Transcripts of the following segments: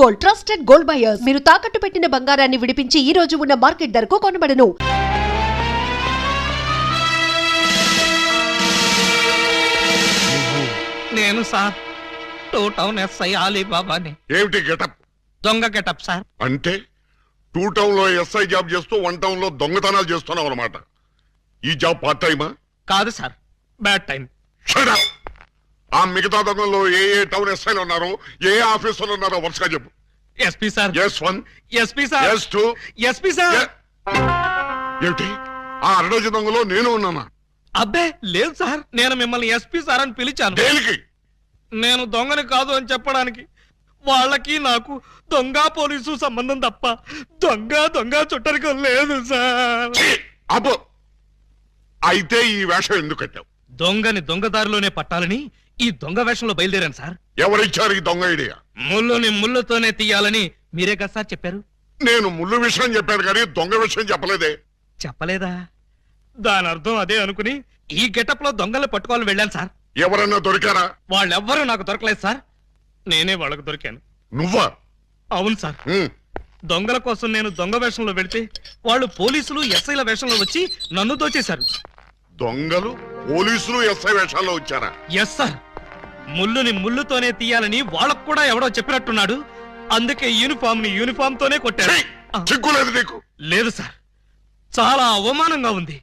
Gold, trusted gold buyers. మీరు తాకట్టు పెట్టిన బంగారాన్ని విడిపించి ఈ రోజు ఉన్న మార్కెట్ ధరకు కొనబడను. నేను సార్ టూ టౌన్ ఎస్ఐ అలీబాబాని. ఏమిటి గెటప్? దొంగ గెటప్ సార్. అంటే టూ టౌన్ లో ఎస్ఐ జాబ్ చేస్తూ వన్ టౌన్ లో దొంగతనాలు చేస్తున్నావు అనమాట. ఈ జాబ్ పార్ట్ టైమా? కాదు సార్, బ్యాడ్ టైం. ఆ మిగతా దొంగల్లో ఏ టౌన్ ఎస్ఐలు ఉన్నారో, ఏ ఆఫీసులు ఉన్నారో వరుసగా చెప్పు. SP sir. S1, SP sir. S2, SP sir. ఏమిటి ఆ అరడజ దొంగలో నేను ఉన్నానా? అబ్బే లేదు సార్, నేను మిమ్మల్ని ఎస్పీ సార్ అని పిలిచాను. దేనికి? నేను దొంగని కాదు అని చెప్పడానికి. వాళ్ళకి నాకు దొంగ పోలీసు సంబంధం తప్ప దొంగ చుట్టరికం లేదు సార్. అబ్బో, అయితే ఈ వేషం ఎందుకు కట్టావు? దొంగని దొంగదారిలోనే పట్టాలని ఈ దొంగ వేషంలో బయలుదేరాను సార్. ఎవరిచ్చారు ఈ దొంగ ఐడియా? ముళ్ళుని ముళ్ళుతోనే తీయాలని మీరే కదా సార్ చెప్పారు. నేను ముళ్ళు విషయం చెప్పాను కానీ దొంగ విషయం చెప్పలేదే. చెప్పలేదా? దాని అర్థం అదే అనుకుని ఈ గెటప్ లో దొంగలు పట్టుకోవాలని వెళ్ళాను సార్. ఎవరన్నా దొరికారా? వాళ్ళెవ్వరూ నాకు దొరకలేదు సార్, నేనే వాళ్ళకు దొరికాను. నువ్వా? అవును సార్. దొంగల కోసం నేను దొంగ వేషంలో వెళితే వాళ్ళు పోలీసులు ఎస్ఐల వేషంలో వచ్చి నన్ను దోచేశారు. దొంగలు పోలీసులు ఎస్ఐ వేషాల్లో వచ్చారా? Yes sir. ముళ్ళుని ముళ్ళుతోనే తీయాలని వాళ్ళకు కూడా ఎవడో చెప్పినట్టున్నాడు. అందుకే యూనిఫామ్ తోనే కొట్టాడు. చిక్కులేదు నీకు? లేదు సార్, చాలా అవమానంగా ఉంది.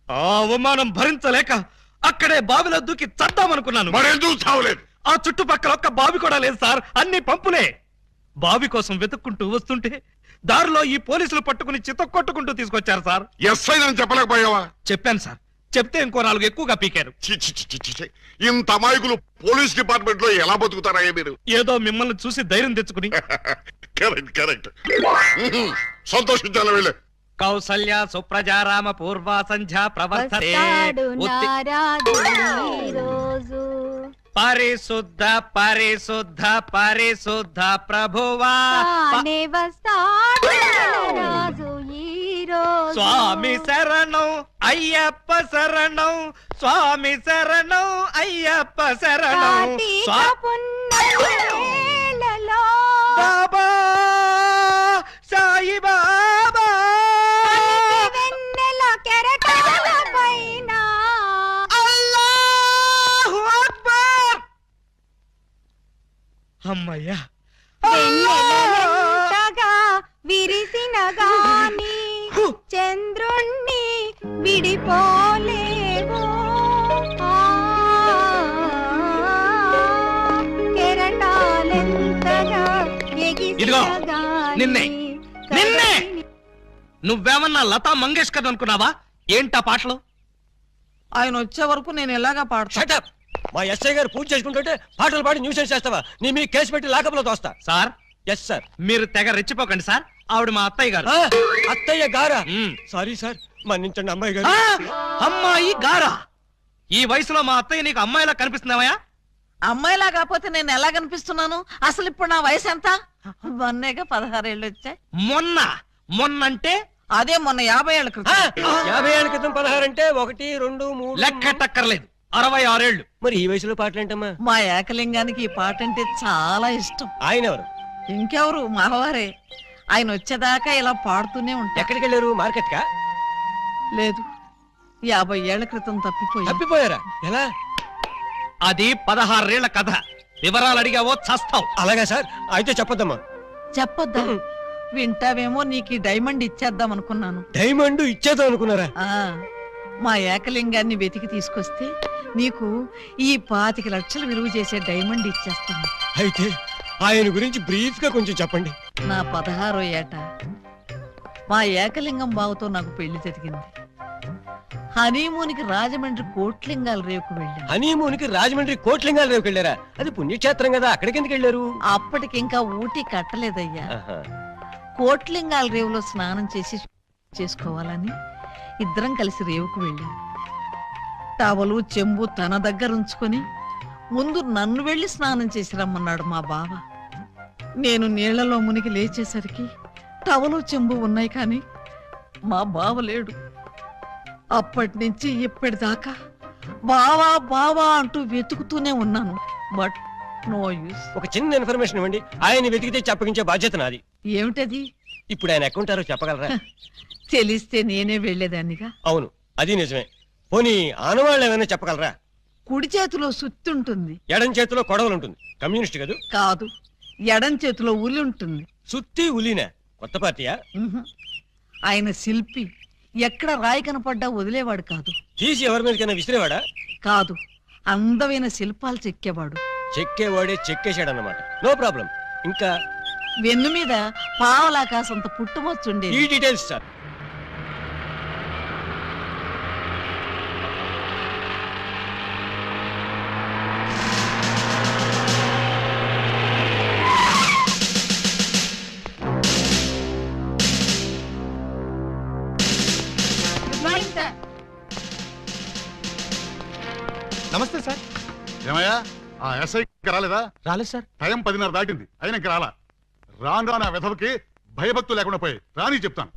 ఆ అవమానం భరించలేక అక్కడే బావిలో దూకి చద్దామనుకున్నాను. మరెందుకు చావలేదు? ఆ చుట్టుపక్కల ఒక్క బావి కూడా లేదు సార్, అన్ని పంపులే. బావి కోసం వెతుక్కుంటూ వస్తుంటే దారిలో ఈ పోలీసులు పట్టుకుని చితక్కొట్టుకుంటూ తీసుకొచ్చారు సార్. ఎస్ఐ అని చెప్పలేకపోయావా? చెప్పాను సార్, చెప్తే ఇంకో 4 ఎక్కువగా పీకారు. ఇంత అమాయకులు పోలీస్ డిపార్ట్మెంట్ లో ఎలా బతుకుతారా మీరు? ఏదో మిమ్మల్ని చూసి ధైర్యం తెచ్చుకుని. కరెక్ట్. సంతోషించాలి వెళ్ళే. కౌసల్య సుప్రజారామ పూర్వ సంధ్యా ప్రవర్తతే. పరిశుద్ధ పరిశుద్ధ పరిశుద్ధ ప్రభువా స్వామి శరణం అయ్యప్ప శరణం, స్వామి శరణం అయ్యప్ప శరణం. బాబా సాయి బాబా అల్లాహు అక్బర్. అమ్మయ్యా, విరిసిన గాని చంద్రుణ్ణి విడిపోలేవు, కెరటాలెంతగా ఇదిగో నిన్నే నువ్వేమన్నా లతా మంగేష్కర్ అనుకున్నావా? ఏంటా పాటలు? ఆయన వచ్చే వరకు నేను ఎలాగా పాడతా? మా ఎస్ఐ గారు పూజ చేసుకుంటుంటే పాటలు పాడి న్యూసెన్స్ చేస్తావా? నీ మీ కేసు పెట్టి లాకప్లో తోస్తా. సార్. Yes sir. మీరు తెగ రెచ్చిపోకండి సార్, ఆవిడ మా అత్తయ్య గారు. అత్తయ్య గారా? సారీ సార్, మన్నించండి అమ్మాయి గారు. అమ్మాయి గారా? ఈ వయసులో మా అత్తయ్య నీకు అమ్మాయిలా కనిపిస్తున్నావా? అమ్మాయిలా కాకపోతే నేను ఎలా కనిపిస్తున్నాను? అసలు ఇప్పుడు నా వయసు ఎంత? మొన్నేగా 16 ఏళ్ళు వచ్చాయి. మొన్నంటే అదే మొన్న 50 ఏళ్ళ క్రితం. 50 ఏళ్ళ క్రితం 16 అంటే 1, 2, 3 లెక్కటక్కర్లేదు, 66 ఏళ్ళు. మరి ఈ వయసులో పాటలేంటమ్మా? మా ఏకలింగానికి ఈ పాట అంటే చాలా ఇష్టం. ఆయన ఎవరు? ఇంకెవరు, మావారే. ఆయన వచ్చేదాకా ఇలా పాడుతూనే ఉంటా. ఎక్కడికి వెళ్ళారు? మార్కెట్ కా? లేదు, 50 ఏళ్ల క్రితం తప్పిపోయారా? ఎలా? అది 16 ఏళ్ల కథ. వివరాలు అడిగావో చస్తావు. అలాగా సార్, అయితే చెప్పొద్దమ్మా. చెప్పొద్దా? వింటావేమో, నీకు డైమండ్ ఇచ్చేద్దాం అనుకున్నాను. డైమండ్ ఇచ్చేద్దాం అనుకున్నారా? మా ఏకలింగాన్ని వెతికి తీసుకొస్తే నీకు ఈ 25 లక్షలు విలువ చేసే డైమండ్ ఇచ్చేస్తాను. అయితే ఆయన గురించి బ్రీఫ్ గా కొంచెం చెప్పండి. నా 16వ ఏట మా ఏకలింగం బావతో నాకు పెళ్లి జరిగింది. హనీమూన్కి రాజమండ్రి కోట్లింగాల రేవుకు వెళ్ళాను. హనీమూన్కి రాజమండ్రి కోట్లింగాల రేవుకి వెళ్ళారా? అది పుణ్యక్షేత్రం కదా, అక్కడికి ఎందుకు వెళ్ళారు? అప్పటికి ఇంకా ఊటీ కట్టలేదయ్యా. కోట్లింగాల రేవులో స్నానం చేసుకోవాలని ఇద్దరం కలిసి రేవుకు వెళ్ళాం. టవలు చెంబు తన దగ్గర ఉంచుకొని ముందు నన్ను వెళ్ళి స్నానం చేసి రమ్మన్నాడు మా బావ. నేను నీళ్లలో మునిగి లేచేసరికి టవలు చెంబు ఉన్నాయి, కానీ మా బావ లేడు. అప్పటి నుంచి ఇప్పటిదాకా బావా బావా అంటూ వెతుకుతూనే ఉన్నాను. But no use. ఒక చిన్న ఇన్ఫర్మేషన్ ఇవ్వండి, ఆయన వెతికితే చెప్పగించే బాధ్యత నాది. ఏమిటది? ఇప్పుడు ఆయన ఎక్కడుంటారో చెప్పగలరా? తెలిస్తే నేనే వెళ్లేదాన్నిగా. అవును, అది నిజమే. పోనీ ఆనవాళ్ళు ఏమైనా చెప్పగలరా? కుడి చేతిలో సుత్తుంటుంది. ఎడం చేతిలో కొడవలు ఉంటుంది. కమ్యూనిస్ట్ కదూ? కాదు, ఎడం చేతిలో ఉలి ఉంటుంది. సుత్తి ఉలీనా? కొత్త పార్టీయా? ఉహు. ఆయన శిల్పి. ఎక్కడ రాయి కనపడ్డా వదిలేవాడు కాదు. తీసి ఎవరి మీదకైనా విసిరేవాడా? కాదు, అందమైన శిల్పాలు చెక్కేవాడు. చెక్కేవాడే చెక్కేశాడన్నమాట. No problem. ఇంకా వెన్ను మీద పావలాకాసంత పుట్టుమొచ్చుండేది. ఈ డీటెయిల్స్ సార్. నమస్తే సార్. ఏమయ్యా ఆ ఎస్ఐ రాలేదా? రాలేదు సార్. టైం 10:30 దాటింది, అయినా ఇంకా రాలా. రాను నా వెధవకి భయభక్తులు లేకుండా పోయి రాని చెప్తాను.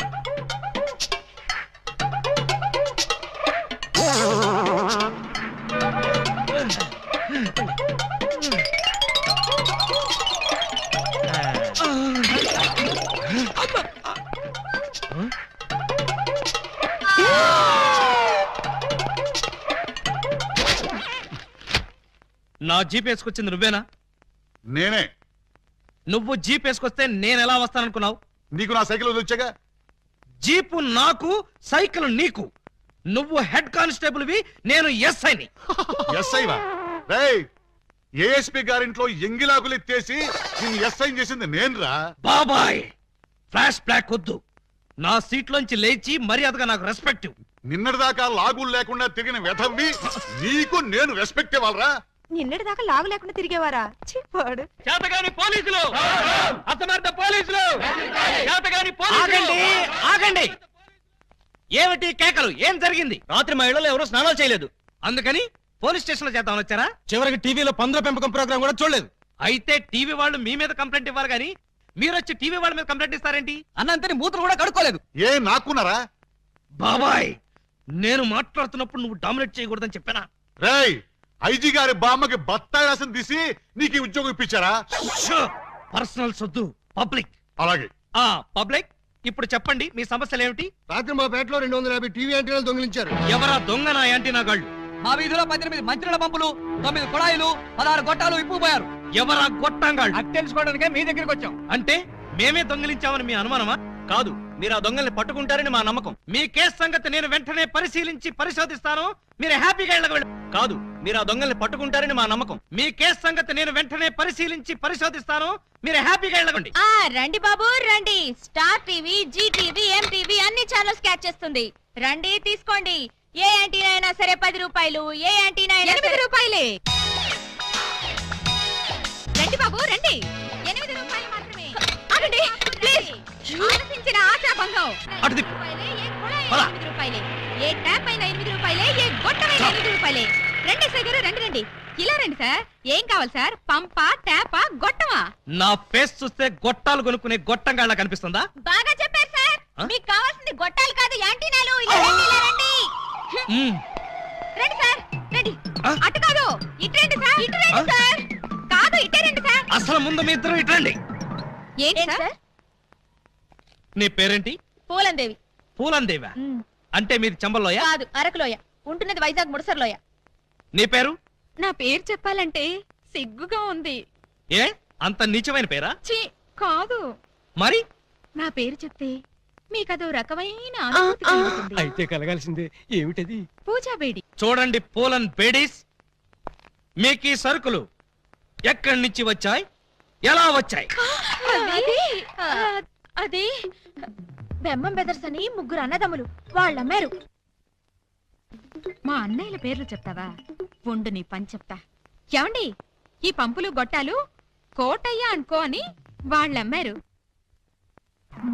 నా జీప్ వేసుకొచ్చింది నువ్వేనా? నేనే. నువ్వు జీప్ వేసుకొస్తే నేను ఎలా వస్తాననుకున్నావు? నీకు నా సైకిల్ వచ్చాగా. జీపు నాకు, సైకిల్ నీకు. నువ్వు హెడ్ కానిస్టేబుల్వి, నేను ఎస్ఐని. ఎస్ఐవా? రేయ్, ఏఎస్పీ గారింట్లో ఎంగిలాకులు ఎత్తేసి నిన్ను ఎస్ఐ చేసింది నేనురా. బాబాయ్, ఫ్లాష్ బ్లాక్ వద్దు. నా సీట్లోంచి లేచి మర్యాదగా నాకు రెస్పెక్ట్. నిన్నటిదాకా లాగులు లేకుండా తిరిగిన వెధవ్వి నీకు నేను రెస్పెక్ట్ ఇవ్వాలరా? నిన్నటి దాకా లాగు లేకుండా తిరిగేవారా? చెప్పాడు. చేతగాని పోలీసులు, అసమర్థ పోలీసులు, చేతగాని పోలీసులు. ఆగండి. ఏమిటి కేకలు? ఏం జరిగింది? రాత్రి మా ఇళ్లలో ఎవరో స్నానాలు చేయలేదు. అందుకని పోలీస్ స్టేషన్ లో చేద్దామని వచ్చారా? చివరికి టీవీలో పందుల పెంపకం ప్రోగ్రామ్ కూడా చూడలేదు. అయితే టీవీ వాళ్ళు మీ మీద కంప్లైంట్ ఇవ్వాలి గానీ మీరు వచ్చి టీవీ వాళ్ళ మీద కంప్లైంట్ ఇస్తారేంటి? అన్నంతని మూతులు కూడా కడుక్కోలేదు. ఏ నాకున్నారా? బాబాయ్, నేను మాట్లాడుతున్నప్పుడు నువ్వు డామినేట్ చేయకూడదని చెప్పానా? రేయ్, ఐజీ గారి బామ్మకి బత్తాయి రాసం తీసి నీకు ఈ ఉద్యోగం ఇప్పించారా? పర్సనల్ సొద్దు, పబ్లిక్. అలాగే. పబ్లిక్, ఇప్పుడు చెప్పండి మీ సమస్యలు ఏమిటి? రాత్రి మా పేటలో 250 టీవీ యాంటీనాలు దొంగిలించారు. ఎవరా దొంగ నా యాంటీనా గాళ్ళు? మా వీధిలో 18 మంత్రుల పంపులు, 9 కుళాయిలు, 16 గొట్టాలు ఇప్పుకుపోయారు. ఎవరా గొట్టంగాళ్ళు? అది తెలుసుకోవడానికే మీ దగ్గరికి వచ్చాం. అంటే మేమే దొంగిలించామని మీ అనుమానమా? కాదు, మీరు ఆ దొంగల్ని పట్టుకుంటారని మా నమ్మకం. మీ కేసు సంగతి నేను వెంటనే పరిశీలించి పరిశోధిస్తాను. మీరు హ్యాపీగా వెళ్ళగలరు. కాదు, మీరు ఆ దొంగల్ని పట్టుకుంటారని మా నమ్మకం. మీ కేసు సంగతి నేను వెంటనే పరిశీలించి పరిశోధిస్తాను. మీరు హ్యాపీగా వెళ్ళగండి. రండి బాబు రండి. స్టార్ టీవీ, జీ టీవీ, ఎం టీవీ అన్ని ఛానల్స్ క్యాచ్ చేస్తుంది. రండి తీసుకోండి. ఏ యాంటీనా అయినా సరే 10 రూపాయలు, ఏ యాంటీనా అయినా 8 రూపాయలే. రండి బాబు రండి. 8 రూపాయలు మాత్రమే. ఆగండి ప్లీజ్. ఆలోచించిన ఆశాభంగం. అటు తిప్పు. రూపాయలే, ఏ కుళాయి పద. 8 రూపాయలే, ఏ ట్యాప్ అయినా 8 రూపాయలే, ఏ గొట్టమైనా 8 రూపాయలే. రండి సార్ గారు, రండి రండి. ఇలా రండి సార్. ఏం కావాలి సార్? పంపా, ట్యాపా, గొట్టమా? నా ఫేస్ చూస్తే గొట్టాలు కొనుక్కునే గొట్టంగాళ్ళ కనిపిస్తుందా? బాగా చెప్పారు సార్. ఆ? మీకు కావాల్సింది గొట్టాలు కాదు, యాంటీనాలు. ఇలా రండి, ఇలా రండి. మ్మ్. రండి సార్ రండి. ఆ? అటు కాదు, ఇటు రండి సార్. ఇటు రండి ఆ? సార్. కాదు, ఇటే రండి సార్. అసలు ముందు మీ ఇద్దరు ఇట్రండి. ఏంటి సార్? నీ పేరేంటి? పూలందేవి. పూలందేవా? అంటే మీది చంబల్లోయ? కాదు, అరకులోయ. ఉంటున్నది వైజాగ్ ముడసర్లోయ. నీ పేరు? నా పేరు చెప్పాలంటే సిగ్గుగా ఉంది. ఏ అంత నీచమైన పేరా? ఛీ, కాదు. మరి నా పేరు చెప్తే మీకదో రకమైన అనుభూతి కలుగుతుంది. అయితే కలగాల్సిందే. ఏమిటది? పూజా బేడి. చూడండి పూలన్ బేడీస్, మీకు ఈ సరుకులు ఎక్కడి నుంచి వచ్చాయి, ఎలా వచ్చాయి? అది బెమ్మం బెదర్స్ అని 3 అన్నదమ్ములు వాళ్ళమ్మారు. మా అన్నయ్యల పేర్లు చెప్తావా? ఉండు నీ పని చెప్తా. ఏమండి, ఈ పంపులు గొట్టాలు కోటయ్య అనుకో అని వాళ్ళమ్మారు.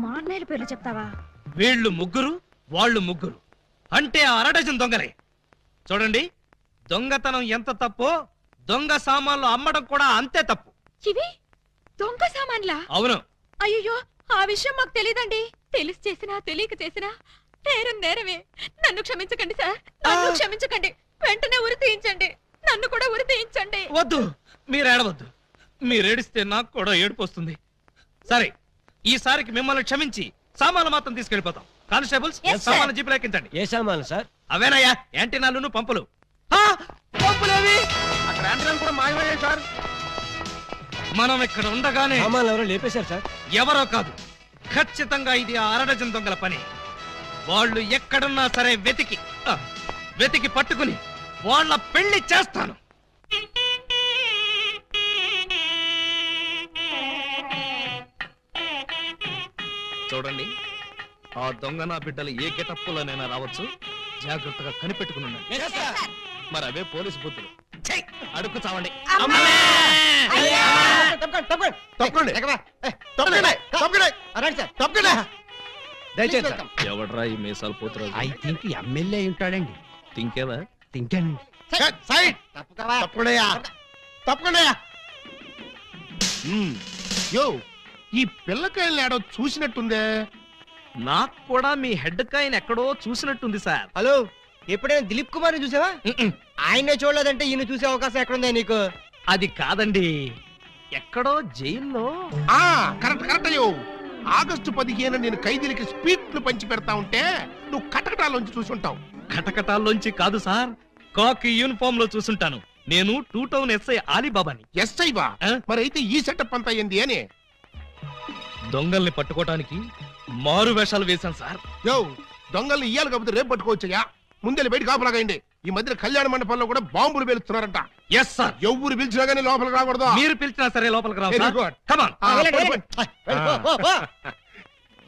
మా అన్నయ్యల పేర్లు చెప్తావా? వీళ్ళు 3, వాళ్ళు 3. అంటే ఆ అరడజన్ దొంగలే. చూడండి, దొంగతనం ఎంత తప్పో దొంగ సామాన్లు అమ్మడం కూడా అంతే తప్పు. ఇవి దొంగ సామాన్లా? అవును. అయ్యో, ఆ విషయం మాకు తెలీదండి. తెలిసి చేసినా తెలియక చేసినా నేరం నేరమే. నన్ను క్షమించకండి సార్, నన్ను క్షమించకండి. వెంటనే ఉరి తీయించండి, నన్ను కూడా ఉరి తీయించండి. వద్దు, మీరు ఏడవద్దు. మీరేడిస్తే నాకు కూడా ఏడుపు వస్తుంది. సరే, ఈసారికి మిమ్మల్ని క్షమించి సామాన్లు మాత్రం తీసుకెళ్లిపోతాం. కానిస్టేబుల్స్, సామాన్లు జీపులు ఎక్కించండి. ఏ సామాన్లు సార్? అవేనయ్యా యాంటీనాలు, పంపులు. పంపులేవి అక్కడ యాంటీనాలు కూడా మాయమయ్యాయి సార్. మనం ఇక్కడ ఉండగానే సామాన్లు ఎవరో లేపేశారు సార్. ఎవరో కాదు, ఖచ్చితంగా ఇది ఆ అరడజన్ దొంగల పని. వాళ్ళు ఎక్కడున్నా సరే వెతికి పట్టుకుని వాళ్ళ పెళ్లి చేస్తాను. చూడండి, ఆ దొంగ నా బిడ్డలు ఏ గెటప్పులోనైనా రావచ్చు. జాగ్రత్తగా కనిపెట్టుకుని ఉండండి. మరి అవే పోలీసు బుద్ధులు. అడుక్కు చావండి. దయచేసి సార్. ఎవడ్రా ఈ మీసాలు పోతురాజు? ఐ థింక్ ఎమ్మెల్యే ఉంటాడండి. తింకేవా? తింటానండి. యో, ఈ పిల్లకాయలు ఏడో చూసినట్టుందే. నాకు కూడా మీ హెడ్ కాయన్ ఎక్కడో చూసినట్టుంది సార్. హలో, ఎప్పుడైనా దిలీప్ కుమార్ ని చూసావా? ఆయనే చూడలేదంటే ఈయన చూసే అవకాశం ఎక్కడుందా నీకు? అది కాదండి, ఎక్కడో జైల్లో. కరెక్ట్ కరెక్ట్ అయ్యో. ఆగస్టు 15 నేను ఖైదీలకి స్పీడ్లు పంచి పెడతా ఉంటే నువ్వు కటకటాలోంచి చూసుంటావు. కటకటాల్లోంచి కాదు సార్, కాకి యూనిఫామ్ లో చూసుంటాను. నేను 2 టౌన్ ఎస్ఐ ఆలీబాబాని. ఎస్ఐ బా? మరి అయితే ఈ సెటప్ అంతా ఏంది అని? దొంగల్ని పట్టుకోవటానికి మారు వేషాలు వేశాను సార్. యో, దొంగల్ని ఇయ్యాలి కాకపోతే రేపు పట్టుకోవచ్చయ్యా. ముందే బయట కాపలాగండి. ఈ మధ్య కళ్యాణ మండపంలో కూడా బాంబులు పేలుస్తున్నారంట. Yes sir. ఎవరు పిలిచినా గానీ లోపలికి రాకూడదు. మీరు పిలిచినా సరే లోపలికి రావు Very sir. good. Come on.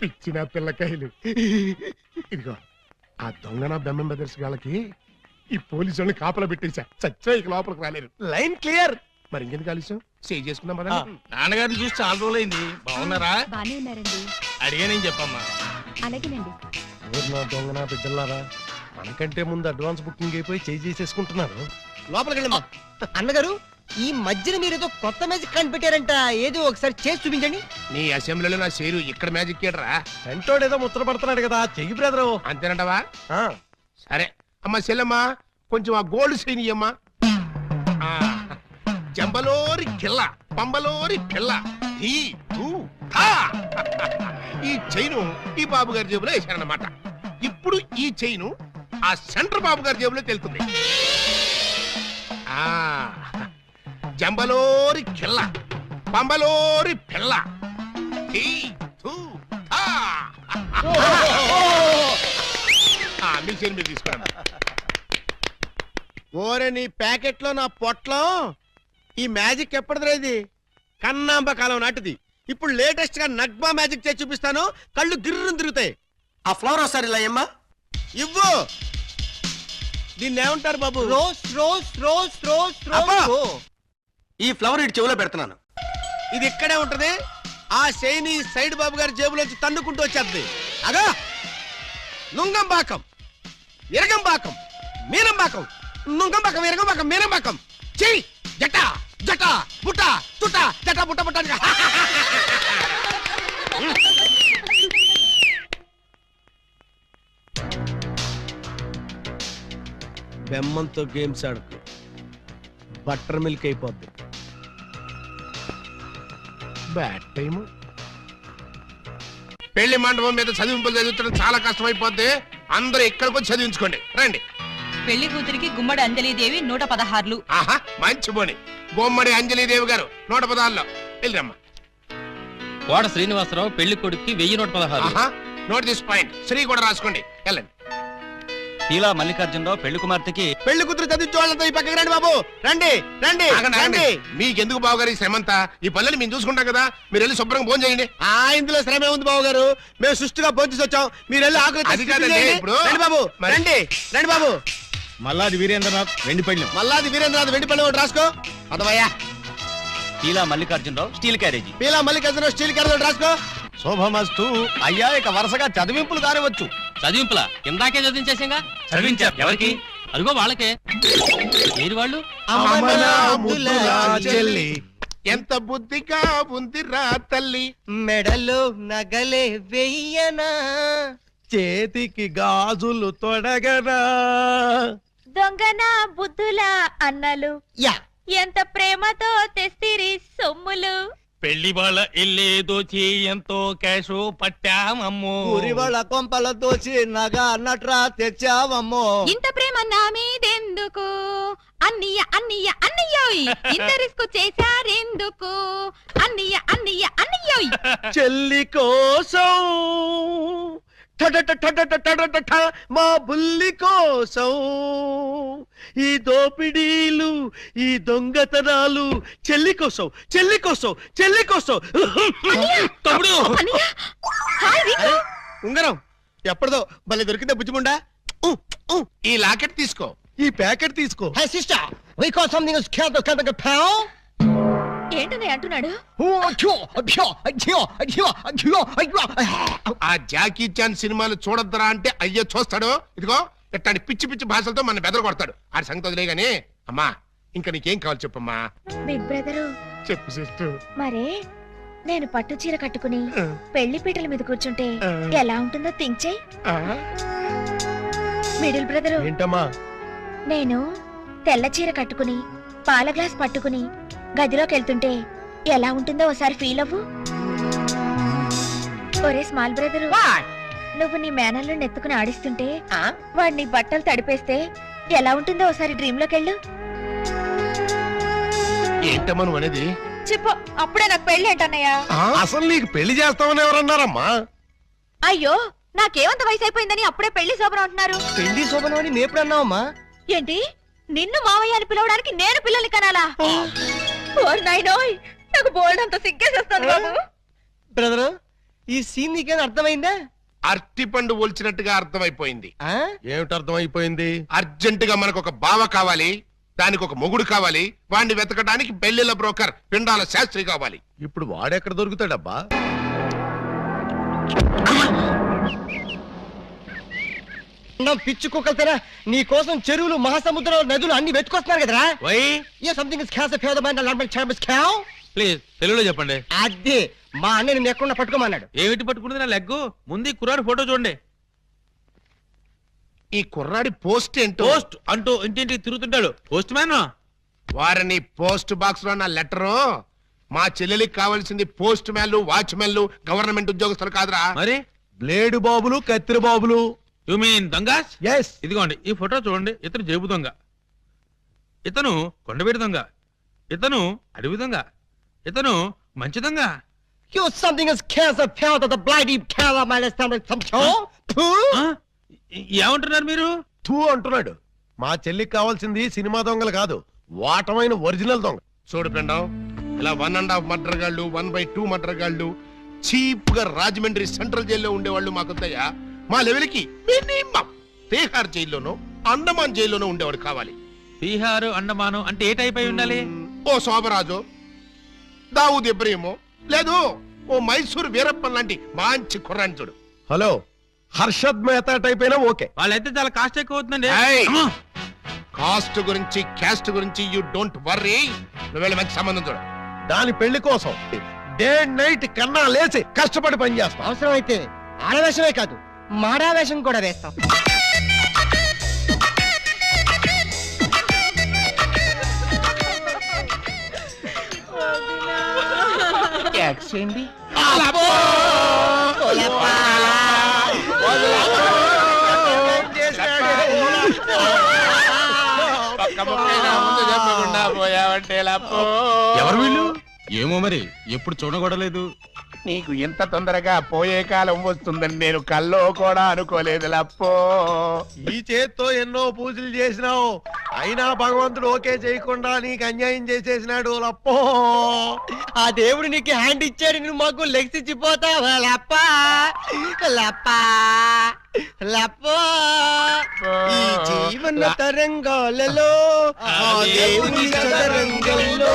పిచ్చిన పిల్లకాయలు. ఇదిగో, ఆ దొంగన బెమ్మం బెదర్స్ గాళ్ళకి ఈ పోలీసు వాళ్ళని కాపలా పెట్టేశా. చచ్చా ఇక లోపలికి రాలేరు. Line clear. మరి ఇంకెందుకు ఆలస్యం? సేవ్ చేసుకుందాం పద. నాన్నగారిని చూసి చాలా రోజులైంది. బాగున్నారా? బానే ఉన్నారండి. అడిగానని చెప్పమ్మా. అలాగేనండి. దొంగన బిడ్డలారా, మనకంటే ముందు అడ్వాన్స్ బుకింగ్ అయిపోయి చేసేసుకుంటున్నారు. లోపలికి వెళ్ళమ్మా. అన్నగారు, ఈ మధ్యన మీరేదో కొత్త మ్యాజిక్ కనిపెట్టారంట. ఏదో ఒకసారి చేసి చూపించండి. నీ అసెంబ్లీలో నా షేరు ఇక్కడ మ్యాజిక్ ఏడ్రా. వెంటోడు ఏదో ముచ్చట పడుతున్నాడు కదా, చెయ్యి బ్రదరు. అంతేనంటవా? సరే అమ్మా చెల్లమ్మా, కొంచెం ఆ గోల్డ్ చైన్ ఇయ్యమ్మా. జంబలోరి కిల్ల, పంబలోరి పిల్ల. ఈ చైను ఈ బాబు గారి జేబులో వేశారన్నమాట. ఇప్పుడు ఈ చైను ఆ సెంటర్ బాబు గారి జేబులో తెలుతుంది. జంబలోరి కిల్ల, పంబలోరి పిల్ల. మీ చైన్ మీరు తీసుకోండి. ఓరే, నీ ప్యాకెట్ లో నా పొట్లం. ఈ మ్యాజిక్ ఎప్పటిదిరా? ఇది కన్నాంబ కాలం నాటిది. ఇప్పుడు లేటెస్ట్ గా నగ్మా మ్యాజిక్ చేసి చూపిస్తాను. కళ్ళు గిర్రును తిరుగుతాయి. ఆ ఫ్లవర్ ఒకసారి ఇలా అమ్మా. ఇవ్వు. దీన్ని ఏమంటారు బాబు? Rose rose rose rose rose. ఈ ఫ్లవర్ ఇటు చెవులో పెడుతున్నాను. ఇది ఇక్కడే ఉంటది. ఆ శైని సైడ్ బాబు గారి జేబులోంచి తన్నుకుంటూ వచ్చేది. అగా నుంగంబాకం, ఇరగంబాకం, మీనంబాకం, నుంగంబాకం, ఇరగంబాకం, మీనంబాకం. చెయ్యి జట జట బుట్ట తుట జట బుట్ట బుట్ట. బెమ్మంతో గేమ్స్ ఆడుకు, బటర్ మిల్క్ అయిపోద్ది. Bad time. పెళ్లి మండపం మీద చదివింపులు చదువుతుంటే చాలా కష్టం అయిపోద్ది. అందరూ ఇక్కడికి వచ్చి చదివించుకోండి. రండి. పెళ్లి కూతురికి గుమ్మడి అంజలీదేవి 116. ఆహా, మంచి బోని. గుమ్మడి అంజలీదేవి గారు 116లో వెళ్ళిరమ్మా. కోట శ్రీనివాసరావు పెళ్లి కొడుక్కి 1116. Note this point. శ్రీ కూడా రాసుకోండి. వెళ్ళండి. పీలా మల్లికార్జునరావు పెళ్లి కుమార్తెకి పెళ్లి కూతురు చదివించే వాళ్ళంతా ఈ పక్కకి రండి బాబు. రండి రండి రండి. మీకెందుకు బావగారు ఈ శ్రమంతా? ఈ పనులు మేము చూసుకుంటాం కదా. మీరు వెళ్ళి శుభ్రంగా భోజనం చేయండి. ఇందులో శ్రమే ఉంది బాబు గారు. మేము సుష్టిగా భోజనం వచ్చాం. మీరు వెళ్ళి ఆకులు అది కాదండి ఇప్పుడు. రండి బాబు. రండి రండి బాబు. మల్లాది వీరేంద్రనాథ్ వెండి పళ్ళెం. మల్లాది వీరేంద్రనాథ్ వెండి పళ్ళెం ఒకటి రాసుకో. అదవయ్యా. Peela Mallikarjunarao steel carriage. Peela Mallikarjunarao steel carriage ఒకటి రాసుకో. శోభమస్తు. అయ్యా, ఇక వరుసగా చదివింపులు దారవచ్చు. చదివింపులా? ఇందాకే చదివించేసాగా. చదివించారు ఎవరికి? అదిగో వాళ్ళకే. ఏది వాళ్ళు? ఎంత బుద్ధిగా ఉందిరా తల్లి. మెడలో నగలే వెయ్యనా, చేతికి గాజులు తొడగరా. దొంగన బుద్ధుల అన్నలు. యా ఎంత ప్రేమతో తెస్తిరి సొమ్ములు. పెళ్లి వాళ్ళ ఇల్లే దోచి ఎంతో క్యాషు పట్టామమ్మో. ఊరి వాళ్ళ కొంపల దోచి నగా నట్రా తెచ్చావమ్మో. ఇంత ప్రేమ నా మీదెందుకు అన్నయ్య అన్నయ్య అన్నయ్యోయ్. ఇంత రిస్క్ చేశారెందుకు అన్నయ్య అన్నయ్య అన్నయ్యోయ్. చెల్లి కోసం మా బుల్లి కోసం ఈ దోపిడీలు ఈ దొంగతనాలు చెల్లి కోసం చెల్లి కోసం చెల్లి కోసం. తమ్ముడు అన్నయ్య హాయ్ రింగు. ఉంగరం ఎప్పటిదో భలే దొరికిందా బుజ్జిముండా. ఈ లాకెట్ తీసుకో. ఈ ప్యాకెట్ తీసుకో. ఏంటన్నయ్య అంటున్నాడు? ఆ జాకీ చాన్ సినిమాలు చూడొద్దరా అంటే అయ్యో చూస్తాడు. ఇదిగో ఇట్లాంటి పిచ్చి పిచ్చి భాషలతో మన బెదర కొడతాడు. ఆ సంగతి వదిలే గానీ అమ్మా ఇంకా నీకేం కావాలి చెప్పమ్మా. బిగ్ బ్రదరు చెప్పు సిస్టర్. మరే నేను పట్టు చీర కట్టుకుని పెళ్లి పీటల మీద కూర్చుంటే ఎలా ఉంటుందో థింక్ చెయ్. మిడిల్ బ్రదరు ఏంటమ్మా? నేను తెల్ల చీర కట్టుకుని పాల గ్లాస్ పట్టుకుని గదిలోకి వెళ్తుంటే ఎలా ఉంటుందో ఒకసారి ఫీల్ అవ్వు. ఒరే స్మాల్ బ్రదరు, నువ్వు నీ మేనల్లో నెత్తుకుని ఆడిస్తుంటే వాడు నీ బట్టలు తడిపేస్తే ఎలా ఉంటుందో ఒకసారి డ్రీమ్ లోకి వెళ్ళు. ఏంటమ్మా నువ్వు అనేది? చెప్పు, అప్పుడే నాకు పెళ్లి ఏంటన్నయ్యా? అసలు నీకు పెళ్లి చేస్తామని ఎవరన్నారమ్మా? అయ్యో, నాకేమంత వయసు అయిపోయిందని అప్పుడే పెళ్లి శోభనం అంటున్నారు. పెళ్లి శోభనం అని నేప్పుడన్నావమ్మా? ఏంటి, నిన్ను మావయ్య అని పిలవడానికి నేను పిల్లల్ని కనాలా? ఓర్ నాయనోయ్, నాకు బోల్డంత సిగ్గేసేస్తాను బాబు. బ్రదరు, ఈ సీన్ నీకేం అర్థమైందా? అరటి పండు ఒలిచినట్టుగా అర్థమైపోయింది. ఏమిటి అర్థమైపోయింది? అర్జెంట్ గా మనకు ఒక బావ కావాలి, దానికి ఒక మొగుడు కావాలి, వాడిని వెతకడానికి పెళ్లిళ్ళ బ్రోకర్ పిండాల శాస్త్రి కావాలి. ఇప్పుడు వాడెక్కడ దొరుకుతాడబ్బా? పిచ్చి కుక్కలతేనా నీ కోసం చెరువులు మహాసముద్రం నదులు అన్ని వెతుకొస్తున్నారు కదరా. ప్లీజ్ తెలుగులో చెప్పండి. అదే మా అన్న నేను ఎక్కడ పట్టుకోమన్నాడు. ఏమిటి పట్టుకున్నది నా లెగ్గు? ముందు కుర్రాడు ఫోటో చూడండి. ఈ కుర్రాడి పోస్ట్ ఏంటో. పోస్ట్ అంటూ ఇంటింటికి తిరుగుతుంటాడు. Postman. వారిని పోస్ట్ బాక్స్ లో నా లెటరు. మా చెల్లెలికి కావాల్సింది పోస్ట్ మ్యాన్లు, వాచ్మెన్లు, గవర్నమెంట్ ఉద్యోగస్తులు కాదురా. మరి బ్లేడు బాబులు, కత్తిరి బాబులు. యు మీన్ దొంగస్? ఎస్. ఇదిగోండి ఈ ఫోటో చూడండి. ఇతను జేబు దొంగ, ఇతను కొండవీడి దొంగ, ఇతను అడవి దొంగ, ఇతను మంచి దొంగ. ఏమంటున్నారు మీరు? తూ అంటున్నాడు. మా చెల్లికి కావాల్సింది సినిమా దొంగలు కాదు, వాటమైన ఒరిజినల్ దొంగ. చూడు పెండం, ఇలా 1.5 మర్డర్ గాళ్ళు, 1/2 మర్డర్ గాళ్ళు చీప్ గా రాజమండ్రి సెంట్రల్ జైల్లో ఉండేవాళ్ళు మాకొద్దయ్యా. మా లెవెల్కి మినిమం తీహార్ జైల్లోనో అండమాన్ జైల్లోనో ఉండేవాడు కావాలి. బీహారు అండమాను అంటే ఏ టైప్ అయి ఉండాలి? ఓ శోభరాజు, దావూద్ ఇబ్రహీమో, లేదు ఓ మైసూర్ వీరప్పన్ లాంటి మంచి కుర్రాన్ని చూడు. హలో, హర్షద్ మెహతా టైప్ అయినా ఓకే. వాళ్ళైతే చాలా కాస్ట్ ఎక్కువ అవుతుందండి. ఏయ్! కాస్ట్ గురించి క్యాస్ట్ గురించి యూ డోంట్ వర్రీ. నువ్వు వెళ్ళి మంచి సంబంధం చూడు. దాని పెళ్లి కోసం డే నైట్ కన్నా లేచి కష్టపడి పని చేస్తాం. అవసరం అయితే ఆడవేషమే కాదు మాడావేషం కూడా వేస్తాం. ఎవరు వీళ్ళు? ఏమో మరి, ఎప్పుడు చూడగొడలేదు. నీకు ఇంత తొందరగా పోయే కాలం వస్తుందని నేను కల్లో కూడా అనుకోలేదు లప్పో. ఈ చేత్తో ఎన్నో పూజలు చేసినావు, అయినా భగవంతుడు ఓకే చేయకుండా నీకు అన్యాయం చేసేసినాడు లప్పో. ఆ దేవుడు నీకు హ్యాండ్ ఇచ్చాడు, నువ్వు మాకు లెగ్స్ ఇచ్చిపోతావా లప్ప లప్ప లప్పో. ఈ జీవన తరంగాలలో ఆ దేవుని చదరంగంలో